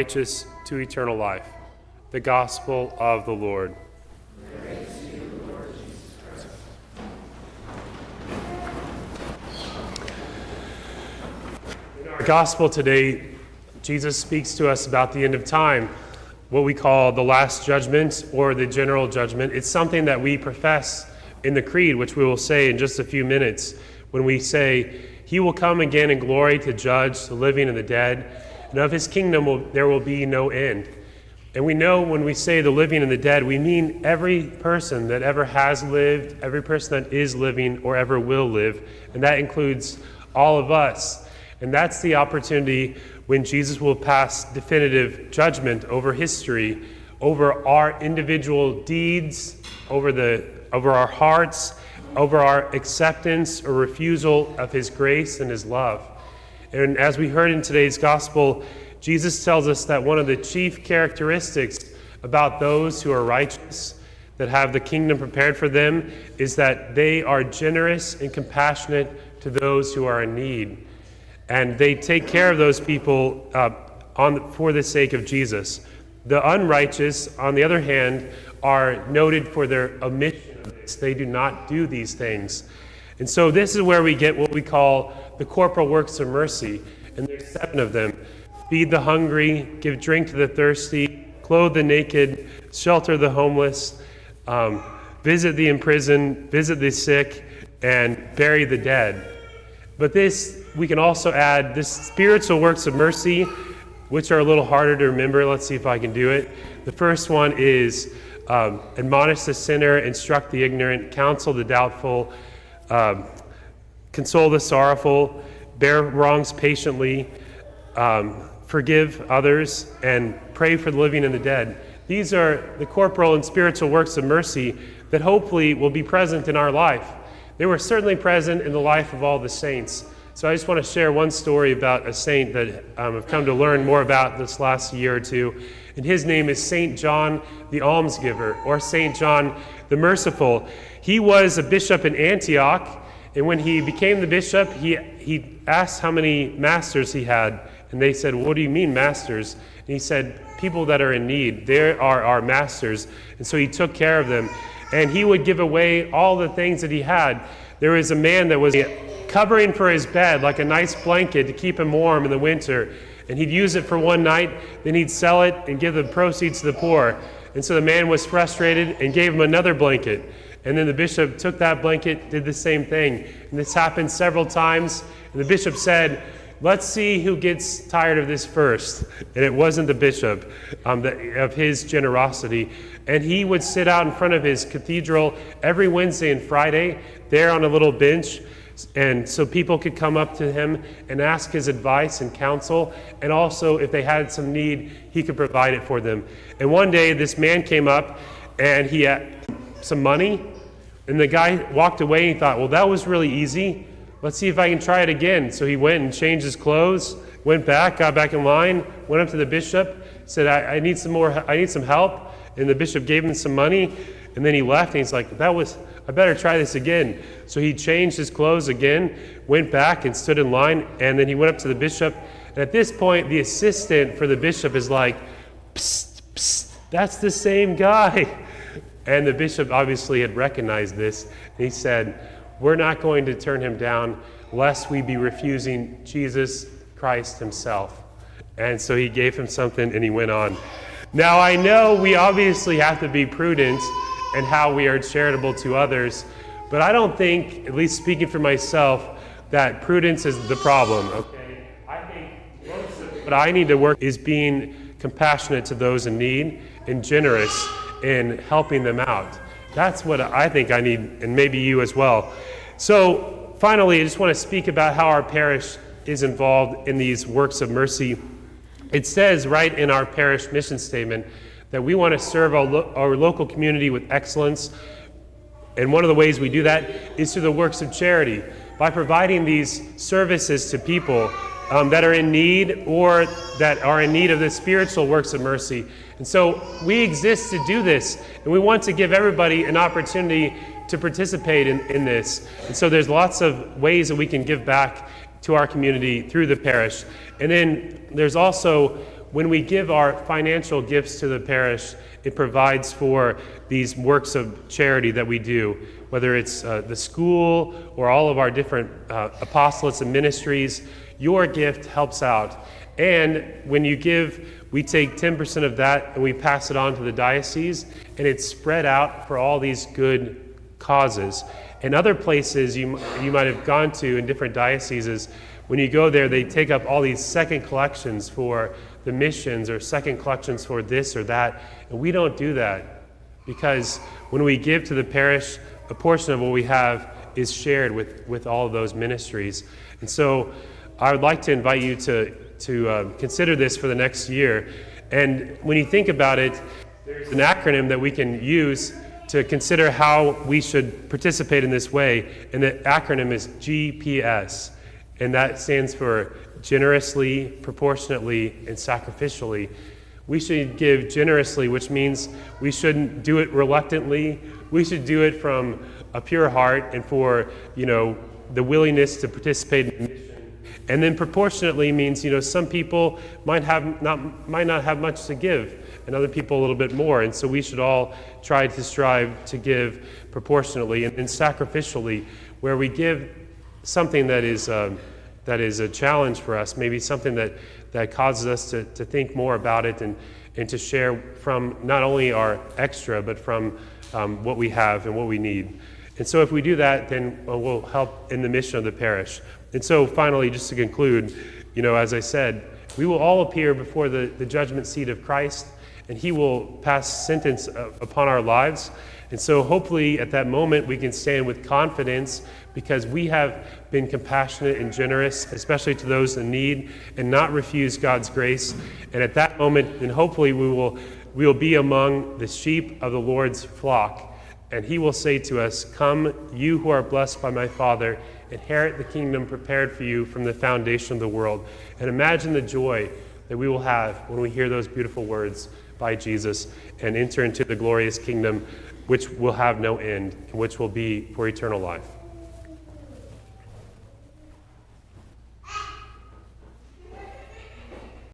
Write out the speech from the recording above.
righteous to eternal life. The gospel of the Lord. In our gospel today, Jesus speaks to us about the end of time, what we call the last judgment or the general judgment. It's something that we profess in the creed, which we will say in just a few minutes, when we say, "He will come again in glory to judge the living and the dead, and of his kingdom there will be no end." And we know when we say the living and the dead, we mean every person that ever has lived, every person that is living or ever will live, and that includes all of us. And that's the opportunity when Jesus will pass definitive judgment over history, over our individual deeds, over our hearts, over our acceptance or refusal of his grace and his love. And as we heard in today's gospel, Jesus tells us that one of the chief characteristics about those who are righteous, that have the kingdom prepared for them, is that they are generous and compassionate to those who are in need. And they take care of those people for the sake of Jesus. The unrighteous, on the other hand, are noted for their omission of this. They do not do these things. And so this is where we get what we call the corporal works of mercy. And there's 7 of them. Feed the hungry, give drink to the thirsty, clothe the naked, shelter the homeless, visit the imprisoned, visit the sick, and bury the dead. But this, we can also add this spiritual works of mercy, which are a little harder to remember. Let's see if I can do it. The first one is admonish the sinner, instruct the ignorant, counsel the doubtful, console the sorrowful, bear wrongs patiently, forgive others, and pray for the living and the dead. These are the corporal and spiritual works of mercy that hopefully will be present in our life. They were certainly present in the life of all the saints. So I just want to share one story about a saint that I've come to learn more about this last year or two. And his name is Saint John the Almsgiver, or Saint John the Merciful. He was a bishop in Antioch, and when he became the bishop, he asked how many masters he had. And they said, "What do you mean masters?" And he said, "People that are in need, they are our masters." And so he took care of them. And he would give away all the things that he had. There was a man that was covering for his bed, like a nice blanket to keep him warm in the winter. And he'd use it for one night, then he'd sell it and give the proceeds to the poor. And so the man was frustrated and gave him another blanket. And then the bishop took that blanket, did the same thing. And this happened several times. And the bishop said, "Let's see who gets tired of this first." And it wasn't the bishop of his generosity. And he would sit out in front of his cathedral every Wednesday and Friday, there on a little bench. And so people could come up to him and ask his advice and counsel. And also, if they had some need, he could provide it for them. And one day, this man came up and he had some money. And the guy walked away and he thought, well, that was really easy. Let's see if I can try it again. So he went and changed his clothes, went back, got back in line, went up to the bishop, said, I need some help. And the bishop gave him some money, and then he left, and he's like, I better try this again. So he changed his clothes again, went back and stood in line, and then he went up to the bishop. And at this point, the assistant for the bishop is like, "Psst, psst, that's the same guy." And the bishop obviously had recognized this, and he said, "We're not going to turn him down lest we be refusing Jesus Christ himself." And so he gave him something and he went on. Now I know we obviously have to be prudent in how we are charitable to others, but I don't think, at least speaking for myself, that prudence is the problem, okay? I think most of what I need to work is being compassionate to those in need and generous in helping them out. That's what I think I need, and maybe you as well. So finally, I just want to speak about how our parish is involved in these works of mercy. It says right in our parish mission statement that we want to serve our local community with excellence. And one of the ways we do that is through the works of charity, by providing these services to people that are in need or that are in need of the spiritual works of mercy. And so we exist to do this, and we want to give everybody an opportunity to participate in this. And so there's lots of ways that we can give back to our community through the parish. And then there's also when we give our financial gifts to the parish, it provides for these works of charity that we do, whether it's the school or all of our different apostolates and ministries. Your gift helps out. And when you give, we take 10% of that and we pass it on to the diocese, and it's spread out for all these good causes. And other places you might have gone to in different dioceses, when you go there, they take up all these second collections for the missions or second collections for this or that. And we don't do that, because when we give to the parish, a portion of what we have is shared with all of those ministries. And so I would like to invite you to consider this for the next year. And when you think about it, there's an acronym that we can use to consider how we should participate in this way. And the acronym is GPS. And that stands for generously, proportionately, and sacrificially. We should give generously, which means we shouldn't do it reluctantly. We should do it from a pure heart and for, the willingness to participate in the mission. And then proportionately means, some people might not have much to give, and other people a little bit more. And so we should all try to strive to give proportionately and sacrificially, where we give something that is a challenge for us, maybe something that causes us to think more about it and to share from not only our extra, but from what we have and what we need. And so if we do that, then we'll help in the mission of the parish. And so finally, just to conclude, as I said, we will all appear before the judgment seat of Christ, and he will pass sentence upon our lives. And so hopefully at that moment we can stand with confidence, because we have been compassionate and generous, especially to those in need, and not refuse God's grace. And at that moment, then hopefully we will be among the sheep of the Lord's flock. And he will say to us, "Come, you who are blessed by my Father, inherit the kingdom prepared for you from the foundation of the world." And imagine the joy that we will have when we hear those beautiful words by Jesus and enter into the glorious kingdom, which will have no end, and which will be for eternal life.